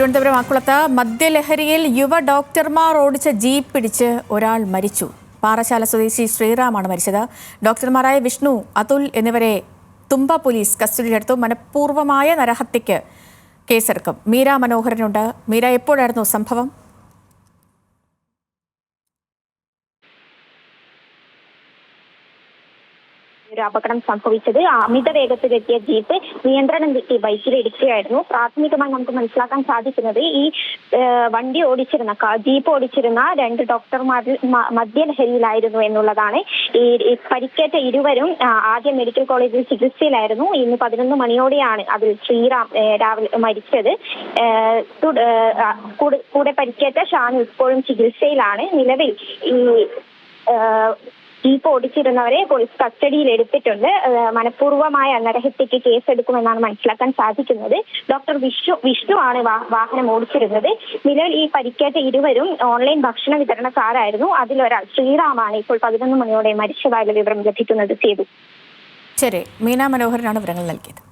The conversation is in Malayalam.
തിരുവനന്തപുരം ആക്കുളത്ത് മദ്യലഹരിയിൽ യുവ ഡോക്ടർമാർ ഓടിച്ച ജീപ്പ് പിടിച്ച് ഒരാൾ മരിച്ചു. പാറശാല സ്വദേശി ശ്രീറാമാണ് മരിച്ചത്. ഡോക്ടർമാരായ വിഷ്ണു, അതുൽ എന്നിവരെ തുമ്പ പോലീസ് കസ്റ്റഡിയിലെടുത്തു. മനഃപൂർവ്വമായ നരഹത്യയ്ക്ക് കേസെടുക്കും. മീര മനോഹരനുണ്ട്. മീര, എപ്പോഴായിരുന്നു സംഭവം? ഒരു അപകടം സംഭവിച്ചത്. അമിത വേഗത്തിലെത്തിയ ജീപ്പ് നിയന്ത്രണം തെറ്റി ബൈക്കിൽ ഇടിക്കുകയായിരുന്നു. പ്രാഥമികമായി നമുക്ക് മനസ്സിലാക്കാൻ സാധിക്കുന്നത് ഈ വണ്ടി ഓടിച്ചിരുന്ന ജീപ്പ് ഓടിച്ചിരുന്ന 2 ഡോക്ടർമാർ മദ്യലഹരിയിലായിരുന്നു എന്നുള്ളതാണ്. ഈ പരിക്കേറ്റ ഇരുവരും ആദ്യം മെഡിക്കൽ കോളേജിൽ ചികിത്സയിലായിരുന്നു. ഇന്ന് 11 മണിയോടെയാണ് അതിൽ ശ്രീറാം രാവിലെ മരിച്ചത്. കൂടെ പരിക്കേറ്റ ഷാനു ഇപ്പോഴും ചികിത്സയിലാണ്. നിലവിൽ ഈ ജീപ്പ് ഓടിച്ചിരുന്നവരെ പോലീസ് കസ്റ്റഡിയിൽ എടുത്തിട്ടുണ്ട്. മനഃപൂർവ്വമായ നരഹത്യയ്ക്ക് കേസെടുക്കുമെന്നാണ് മനസ്സിലാക്കാൻ സാധിക്കുന്നത്. ഡോക്ടർ വിഷ്ണു ആണ് വാഹനം ഓടിച്ചിരുന്നത്. നിലവിൽ ഈ പരിക്കേറ്റ ഇരുവരും ഓൺലൈൻ ഭക്ഷണ വിതരണക്കാരായിരുന്നു. അതിലൊരാൾ ശ്രീറാമാണ് ഇപ്പോൾ 11 മണിയോടെ മരിച്ചതായുള്ള വിവരം ലഭിക്കുന്നത്. ചെയ്തു. ശരി, മീന മനോഹരനാണ് വിവരങ്ങൾ നൽകിയത്.